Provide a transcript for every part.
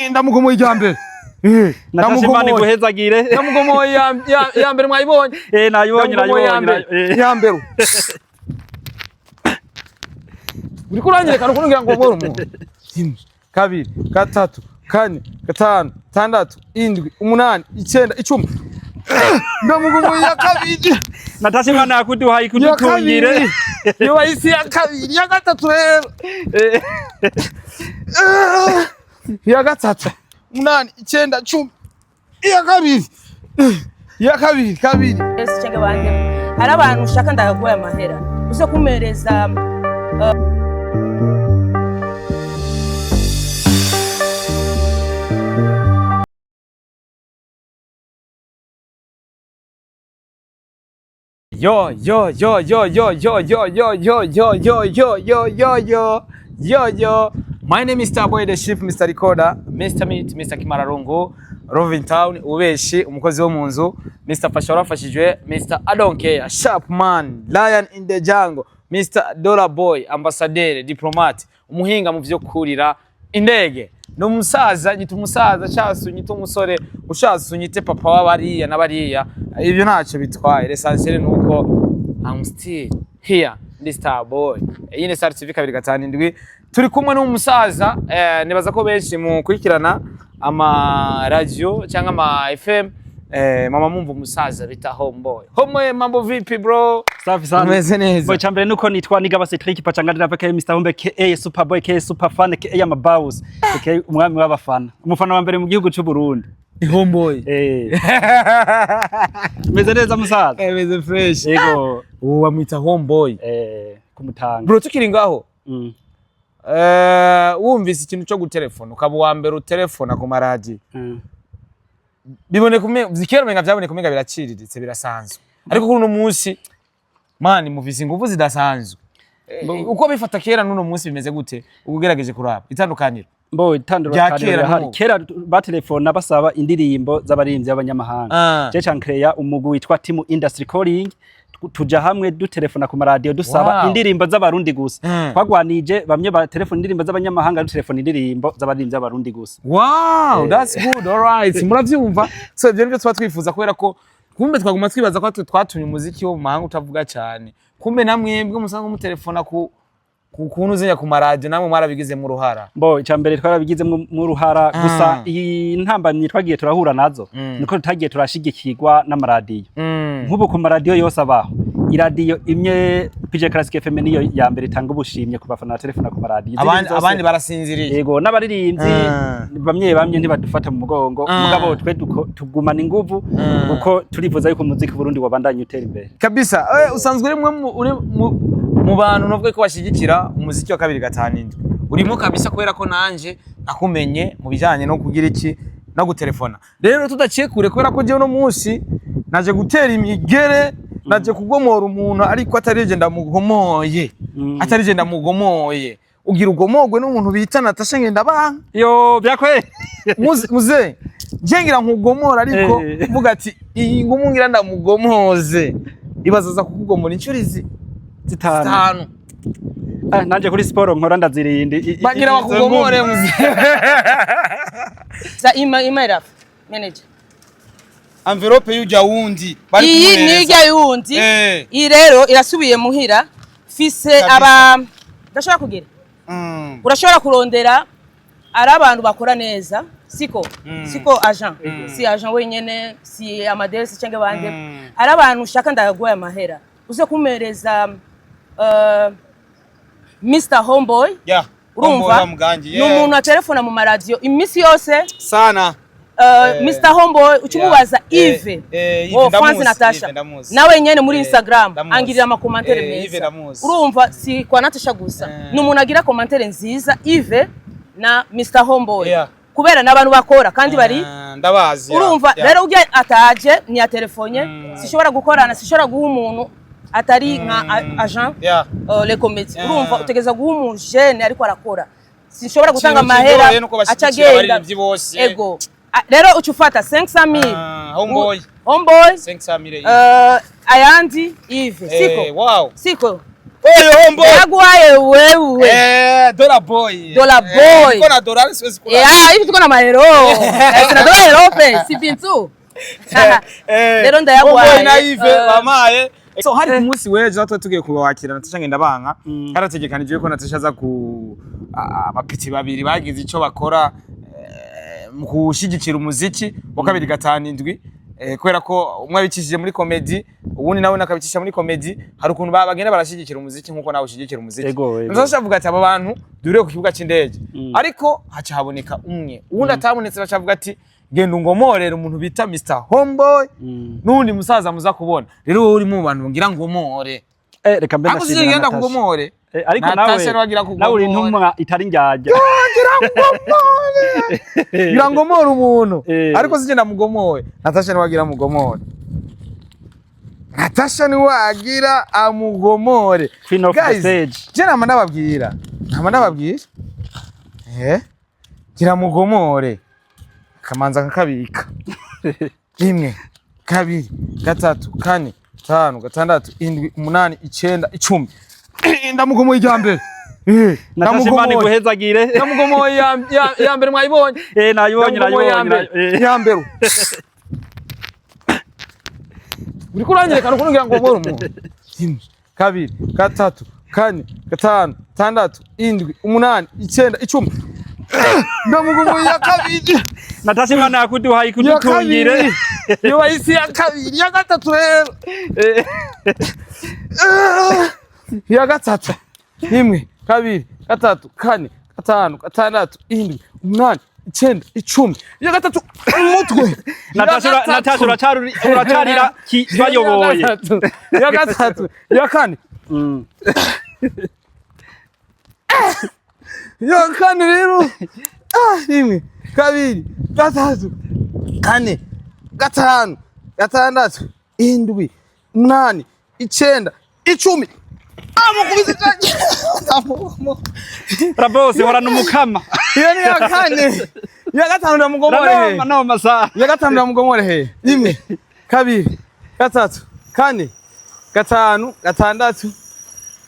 ndamugomoye ijambe. Natashimani guhezagire. Ndamugomoye ya mbere mwayibonye. Nayibonye. Ya mbere. Uri kurangire kandi kugira ngo ubone umuntu. 1 2 3 4 5 6 7 8 9 10 ndamugomoye ya kabiri. Natashimani akuduhaye kudutungire. Yo wahisi ya kabiri ya gatatu rero. Ya gatatu 8 9 10 ya kabiri. Ese cyangwa bande hari abantu ushaka ndagagoya amahera uze kumereza Yo. My name is Starboy the Chief, Mr. Recorder, Mr. Meat, Mr. Kimararungu, Roving Town, Ubeshi, umukozi wo munzu, Mr. Fashora fashijwe, Mr. I don't care, Sharp Man, Lion in the Jungle, Mr. Dollar Boy, Ambassadeur, Diplomat, umuhinga mu vyo kurira indege. No musaza nyita umusaza cyasu nyita umusore ushaza unyite papa wabariya nabariya ibyo ntacyo bitwaye l'essentiel nuko I'm still here ndi Starboy yine Star TV 257 turi kumwe n'umusaza nibaza ko benshi mu kurikirana ama radio cyangwa ama FM mama mumva umusaza bita Homeboy. Mambo vipi bro? Safi sana. Umeze neza. Boy chambere nuko nitwa Nigaba Cedric pacangandira paka Mr. Homeboy ka Superboy ka Superfan ka Mabaus ka umwami w'abafana. Umufana wa mbere mu gihugu cy'u Burundi. Homeboy. Umeze neza musaza? Umeze fresh. Yego. Wamwita Homeboy. Kumutanga. Bro tukiri ngaho. Wumvise ikintu cyo gutelefona ukaba wa mbere utelefona ku maradi. Bibone kumwe zikero menga byabone kumenga biraciriritse birasanzwe ariko kuri no munsi mani muvise ingufu zidasanzwe uko bifata kera nuno munsi bimeze gute ubugerageje kuraba itandukaniro hari kera batelefona basaba indirimbo z'abarimvyi y'abanyamahanga je cankreya umugwi witwa Team Industry Calling tuja hamwe dutelefona ku radio dusaba indirimbo z'abarundi gusa twagwanije bamwe ba telefone indirimbo z'abanyamahanga dutelefona indirimbo z'abarimvyi y'abarundi gusa. Wow, that's good. All right. Muravyumva so ibyo nibyo twifuza kubera ko kumbe twaguma twibaza ko twatumye umuziki wo mu mahanga utavuga cyane kumbe namwebwe musanga mu telefona ku kuntu zenya ku maradio namwe mwarabigize mu ruhara. Cyambere twarabigize mu ruhara gusa iyi ntambamye twagiye turahura nazo niko tutagiye turashigikirwa n'amaradiyo nk'ubu ku maradiyo yose abaho iradiyo imwe PJ Classic FM niyo ya mbere itanga ubushimye ku bafana telefona ku maradiyo abandi barasinziriye yego n'abaririmbyi bamwe ntibadufata mu mugongo mugabo twe tugumana inguvu uko turivuza yuko umuziki Burundi wabandanye utera imbere kabisa. Usanzwe uri mu bantu novuga ko bashigikira umuziki wa 257 urimo kabisa kubera ko nanje nakumenye mu bijanye no kugira iki no gutelefona rero tudaciye kure kubera ko je no munsi naje gutera imigere naje kugomora umuntu ariko atarije ndamugomoye ugira ugomogwe n'umuntu bita Natasha ngenda banga yo byakwe muze jengira nkugomora ariko vuga ati iyi ngumu ngira ndamugomoze ibazaza kukugomora inshurizi 5 nanje kuri sport nkora ndazirindi bagira bakugomore muze za email manager envelope yuja wundi bari kumwe iyi nijya yundi iyi rero irasubiye muhira fise aba ndashaka kugira urashobora kurondera ari abantu bakora neza siko agent si agent wenyene si amadesi cyangwa bande ari abantu ushaka ndagagoya amahera uze kumereza Mr. Homeboy urumva n'umuntu wa telefona mu maradiyo imisi yose sana Mr. Homeboy ukimubaza Yves France Natasha nawe nyene muri Instagram angirira ama commentaire meza urumva si kwa Natasha gusa n'umuntu agira commentaire nziza Yves na Mr. Homeboy kubera nabantu bakora kandi bari ndabazi urumva rero ujya ataje ni ya telefonye sishobora gukorana sishobora guha umuntu atari nka agent le comédie urumva utegeza guha umuntu jeune ariko arakora sishobora gutanga mahera acagenda ego rero ucufata 500,000 Homeboy 500,000 ayandi Yves siko wow siko Oyo homeboy. Yaguhaye wewe. Dollar boy. Dollar boy. Niko na dollar siwezi kula. Hivi tuko na mahero. Sina dollar hero pe, si bintu. Rero ndayaguhaye. Homeboy naive bamaye. So hari ku munsi weje natwe tugiye kubakira Natasha Ngendabanka harategekanijwe ko Natasha aza ku abapiti babiri bagize ico bakora mu kushigikira umuziki wa 2 kubera ko umwe abicishije muri comedy ubundi nawe nakabicisha muri comedy hari ukuntu bagenda barashigikira umuziki nkuko nawe ushigikira umuziki Natasha avuga ati aba bantu dure ku kibuga c'indege ariko haca haboneka umwe ubundi atabonetse bacavuga ati genda ungomorera umuntu bita Mr Homeboy nundi musaza muza kubona rero wowe uri mu bantu ngira ngomore reka mbe nashimira ngenda kugomore ariko nawe uri ntumwa itari njyaje ngira ngomore umuntu ariko sije namugomore Natasha ni wagira mugomore Natasha ni wagira amugomore guys je nama nababwira gira mugomore kamanza kakabika 1 2 3 4 5 6 7 8 9 10 ndamugomo ijambe Natasha guhezagire ndamugomo ya mbere mwayibonye nayibonye ya mbere uri kurangirekana ukuntu ngo ngomore umuntu 1 2 3 4 5 6 7 8 9 10 ndamugomo ya kabiri Natasha Imana yakuduhaye kudutungire yo isi ya kabiri ya gatatu rero ya gatatu 1 2 3 4 5 6 7 8 9 10 ya gatatu umutwe Natasha uracarira bayoboye ya gatatu ya kane ya kane rero 1 2 3 4 5 6 7 8 9 10 amukubise cyane Rabose horana umukama iyo ni ya kane ya gatanu ndamugomore no masaha ya gatanu ndamugomore he 1 2 3 4 5 6 7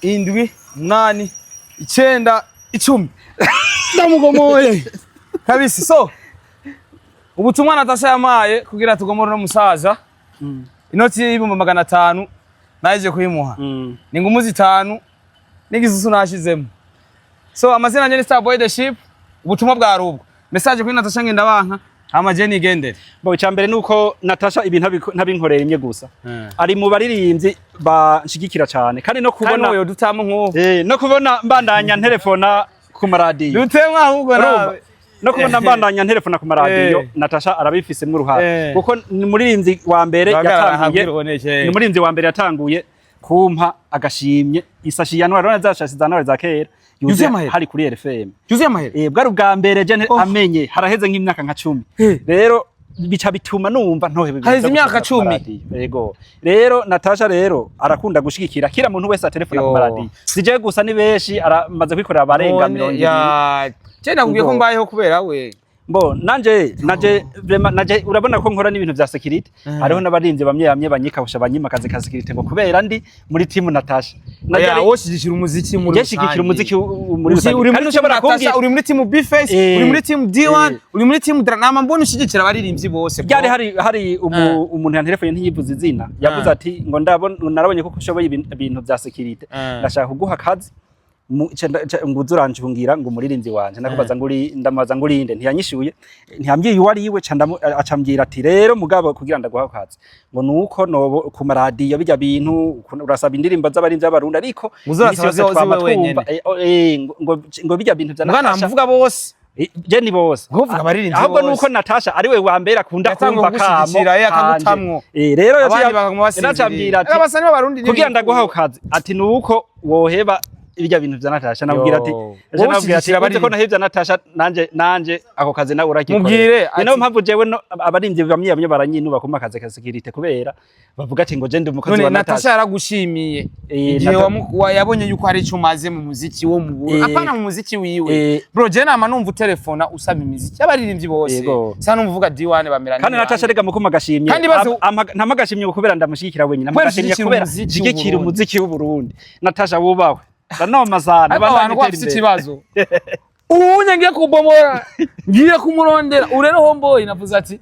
8 9 10 ndamugomore kabisi so ubutumwa Natasha yamaye kugira tugomore no musaza inoti y'ibihumbi 500 naje kuyimuha ni ngumuzi 5 n'igisusu nashizemo so amazina nyene Starboy the Ship ubutumwa bwa rubwo message kuri Natasha Ngendabanka amaje nigendere bo cyambere nuko Natasha ibintu ntabinkorera imye gusa ari mu baririmbyi banshigikira cyane kandi no kubona uyo dutamo nko no kubona mbandanya telefona ku maradiyo dutemwa ahubwo nawe no kubona mbandanya telefona ku maradiyo Natasha arabifisemo uruhare kuko ni muririmbyi wa mbere yatanguye kumpa agashimye isashi January rona zashasi January za kera yuze hari kuri RFM yuze amahera bwari ubwa mbere je amenye haraheze nk'imyaka nka 10 rero bica bituma numva ntohebe haheze imyaka 10 yego rero Natasha rero arakunda gushigikira kira muntu wese atelefona ku maradiyo sije gusa ni benshi aramaze kwikorera abarenga 200 cyenda kugiye ko mbayeho kubera we Mbo nanje urabona ko nkora n'ibintu vya security hariho n'abarinze bamye banyikabusha banyimakaze ka security ngo kubera ndi muri team Natasha woshigikira umuziki muri yashigikira umuziki muri uri muri Natasha uri muri team B-Face uri muri team D1 uri muri team Drama mbona ushigikira abaririmbyi bose byari hari umuntu yantelefone ntiyivuze izina yavuze ati ngo narabonye ko kushoboye ibintu vya security ndashaka kuguha akazi nguzuranje kungira ngo umuririmbyi wanje nakubaza ndamaza ngurinde ntiyanyishuye ntiyambyiye uwari iwe acambwira ati rero mugabo kugira ndaguha akazi ngo nuko no ku maradiyo bijya bintu urasaba indirimbo z'abarinzi b'abarundi ariko ngo bijya bintu bya Natasha mvuga bose je ni bose ngovuga abaririmbyi bose ahubwo nuko Natasha ari we wa mbere akunda kumva kamo yakamutamwo rero yacambwira ati kugira ndaguha akazi ati nuko woheba ibijya bintu vya Natasha nabwira ati uzi ko nahivya Natasha nanje ako kazi nawe urakikora mubwire niyo mpamvu jewe abarimvye bamwe baranyinuba kuma kazi ka security kubera bavuga ati ngo je ndi umukozi wa Natasha. Natasha yaragushimiye igihe yabonye yuko hari ico umaze mu muziki wo mu Burundi apana mu muziki wiwe bro je nama numva telefona usaba imiziki abaririmbyi bose sana numvuga D1 bamerana kandi Natasha rega mukuma gashimye ntamagashimye kubera ndamushikira wenyine namagashimye kubera jigikira umuziki w'u Burundi. Natasha wubawe ndanoma sana abantu bafite ikibazo ubunye ngiye kubomora ngiye kumurondera urero homboy navuze ati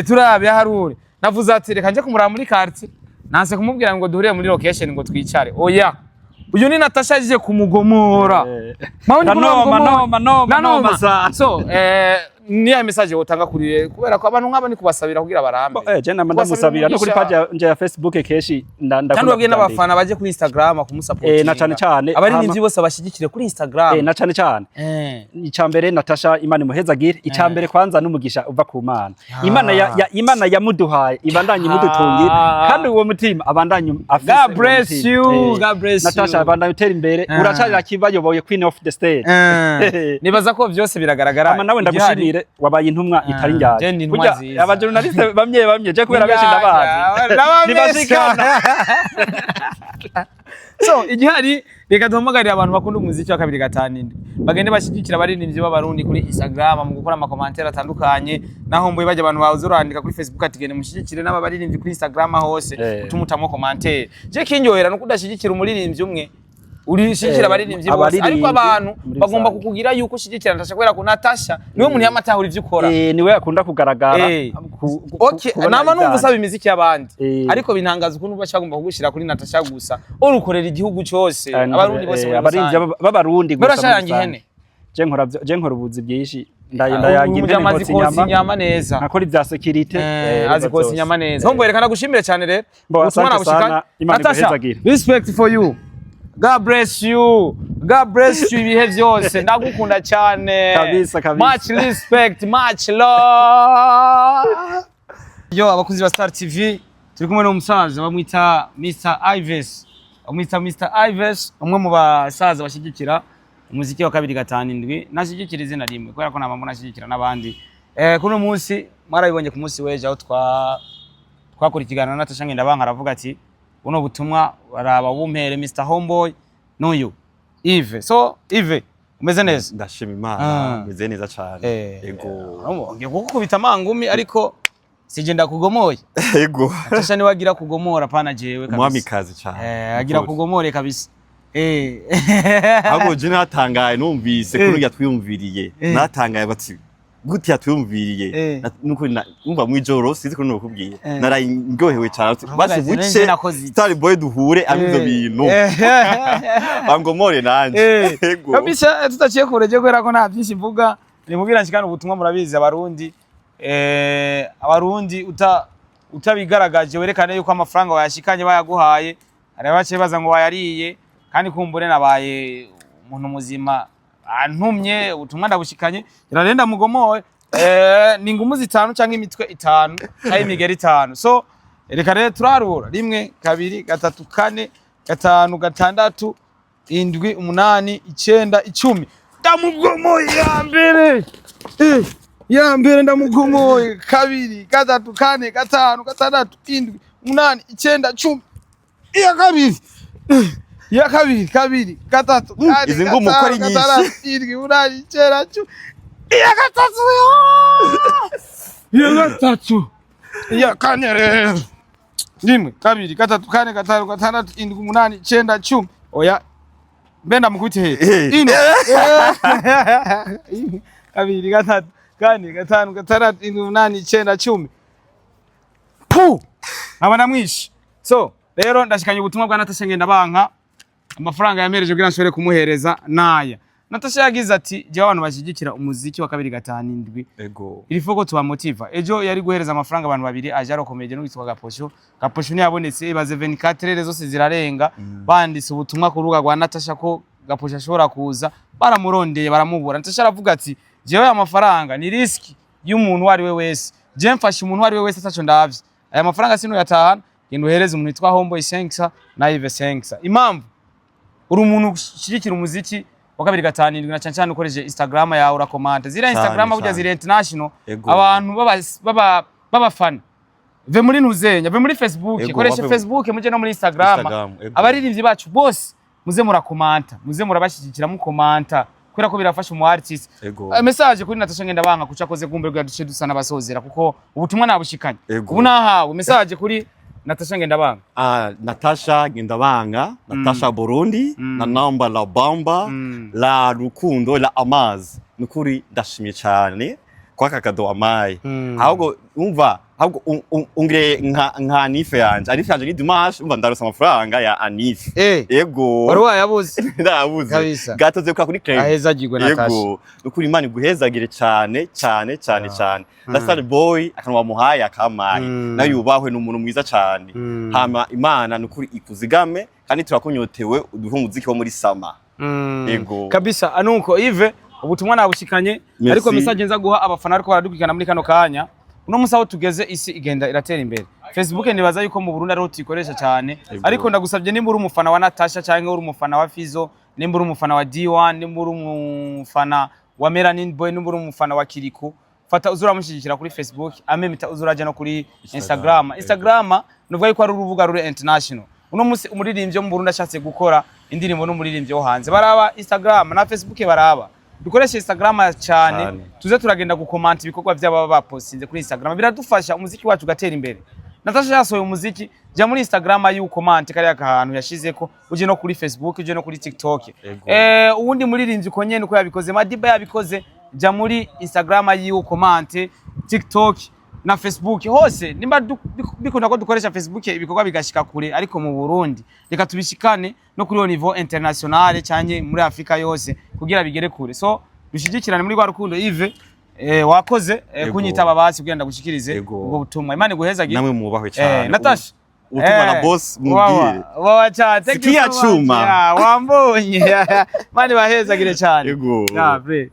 turabe harure navuze ati reka nje kumuraba muri quartier nanse kumubwira ngo duhuriye muri location ngo twicare oya uyu ni Natasha aje kumugomora noma so niya message wotanga kuri kubera ko abantu nk'aba ni kubasabira kugira barambe je ndamusabira no kuri page nje ya Facebook keshi kandi wabwiye n'abafana baje kuri Instagram kumusupport na cyane abarinzi bose bashigikire kuri Instagram na cyane icambere Natasha Imana imuhezagire icambere kwanza n'umugisha uva ku Mana Imana yamuduhaye ibandanye imudutungira kandi uwo mutima abandanye afise God bless you Natasha abandanye utera imbere uracarira kibayoboye queen of the stage nibaza ko byose biragaragara ama nawe ndagushimire wabaye intumwa itari njyaje burya abajournaliste bamye je kubera benshi ndabazi nibashikana so igihari reka duhamagarira abantu bakunda umuziki wa 2 bagende bashigikira abaririmbyi b'abarundi kuri Instagram mu gukora ama commentaire atandukanye naho mboye baje abantu bazurandika kuri Facebook ati gende mushigikire n'abaririmbyi kuri Instagram hose utumutamo commentaire je kinyohera no kudashigikira umuririmbyi umwe urishikira abaririmbyi bose ariko abantu bagomba kukugira yuko ushigikira Natasha kubera ko Natasha niwe muntu yamatahura ivyo ukora niwe akunda kugaragara okay nama numva usaba imiziki y'abandi ariko bintangaza ukuntu bashagomba kugushira kuri Natasha gusa urukorera igihugu cyose abarundi bose abaririmbyi b'abarundi gusa barashayanga ihene je nkora ubuzi byishi ndayagira amazi inyama neza nakora ibya security azikoza inyama neza hombo yerekana gushimire cyane rero utumana gushika Natasha respect for you. God bless you. God bless you ibihe byose. Ndagukunda cyane. Kabisa. Much respect, much love. Yo abakuzi ba Star TV turi kumwe n'umusaza bamwita Mr. Ives. Mr. Ives umwe mu basaza bashigikira umuziki wa 2 nashigikira izina rimwe kubera ko nabamwe nashigikira nabandi. Kuno munsi marabibonye ku munsi weje aho twakora ikiganiro na Natasha Ngendabanka aravuga ati uno butumwa baraba bumpere Mr. Homeboy n'uyu Yves. So Yves umeze neza? Ndashima Imana umeze neza cyane. Yego ngiye kukubita amangumi ariko sije ndakugomoye. Yego Natasha ni wagira kugomora pana jewe kabisa. Mwamikazi cyane. Agira kugomore kabisa. Abo je natangaye numvise kuno yatwiyumviriye natangaye bati gute yatwumviriye nuko numva mwijoro sizi ko nokubwiye narayingohewe cyane basi buce Star Boy duhure abivyo bintu bangomore nanje kabisa tutaciye kureje kwera ko nta byinshi mvuga nimubwira nshikana ubutumwa murabizi abarundi abarundi utabigaragaje werekane yuko amafaranga wayashikanye bayaguhaye ari bace baza ngo wayariye kandi kumbure nabaye umuntu muzima antumye ubutumwa ndabushikanye irarenda mugomowe ni ngumu 5 cyangwa imitwe 5 cyangwa imigeri 5 so reka rero turarura 1 2 3 4 5 6 7 8 9 10 ndamugomoye ya mbere ndamugomoye 2 3 4 5 6 7 8 9 10 iya kabiri ya kabiri gatatu izi ngumu ukora inyinshi irwi urari cera cyo ya gatatu ya gatatu ya kane rero 1 2 3 4 5 6 7 8 9 10 oya benda mukubite he ino 2 3 4 5 6 7 8 9 10 pu abana mwishi so rero ndashikanye ubutumwa bwa Natasha Ngendabanka amafaranga yamereje kugira nshobore kumuhereza naya. Natasha yagize ati je abantu bashigikira umuziki wa 2 ego iri foko tuba motiva ejo yari guhereza amafaranga abantu babiri aje arokomeje no witwa Gaposho ni yabonetse ibaze 24 rero zose zirarenga banditse ubutumwa ku rubuga rwa Natasha ko Gaposho ashobora kuza baramurondeye baramubura. Natasha aravuga ati jewe amafaranga ni risk y'umuntu wari we wese je mfashe umuntu wari we wese ataco ndavye aya mafaranga sino yatahana gendo hereza umuntu witwa Homeboy Sengsa na Yves Sengsa impamvu uri umuntu ushigikira umuziki wa 2 na cyane ukoresheje Instagram yawe urakomanta zira Instagram burya zira international abantu baba ve muri ntuzenya ve muri Facebook koresha Facebook muje no muri Instagram abaririmbyi bacu bose muze murakomanta muze murabashigikira mukomanta kwera ko birafasha umu artist message kuri Natasha Ngendabanga kucakoze gumbe rwa duce dusana basozera kuko ubutumwa nabushikanye ubu nahawe message kuri Natasha Ngendabanga Natasha Ngendabanga Natasha Burundi na namba la bamba la rukundo la amazi nukuri ndashimye cyane kwa kakado amaye ahubwo umva ahubwo ungire nka Anife yanje ni Dimash umva ndarosa amafaranga ya Anife yego wari wayabuze ndabuze gatoze kwa kuri claim ahezagirwe Natasha yego nukuri Imana iguhezagire cyane na Star Boy akanwa muhaye akamaye nayubahwe n'umuntu mwiza cyane hama Imana nukuri ikuzigame kandi turakunyotewe uduhe umuziki wo muri Sama yego kabisa anuko Yves ubutumwa nabushikanye ariko message nza guha abafana ariko baradukikana muri kano kanya uno musaho tugeze isi igenda iratera imbere Facebook nibaza yuko mu Burundi ariho tuyikoresha cyane ariko ndagusabye nimba uri umufana wa Natasha cyangwa uri umufana wa Fizo nimba uri umufana wa D1 nimba uri umufana wa Melanin Boy nimba uri umufana wa Kiriku fata uzura mushigikira kuri Facebook amemita uzuraje no kuri Instagram nuvuga yuko ari urubuga rure international uno musi umuririmbyi mu Burundi ashatse gukora indirimbo n'umuririmbyi wo hanze baraba Instagram na Facebook baraba dukoresha Instagram cyane tuze turagenda gukomanta ibikorwa by'ababa bapostinze kuri Instagram biradufasha umuziki wacu gatera imbere Natasha yasohoye umuziki jya muri Instagram y'ukomante kari akahantu yashizeko uje no kuri Facebook uje no kuri TikTok uwundi muririmbyi ko nyene uko yabikoze Madiba yabikoze jya muri Instagram y'ukomante TikTok na Facebook hose nimba bikunda ko dukoresha Facebook ibikorwa bigashika kure ariko mu Burundi reka tubishikane no kuri niveau international cyane muri Afrika yose kugira bigere kure so dushigikirane muri Rwarukundo Yves wakoze kunyitaba basi kugenda gushikirize ubwo butumwa Imana iguhezagire namwe mubahwe cyane Natasha utuma na boss mubwire wawa cyane sikia chuma wambonye Imana bahezagire cyane yego bre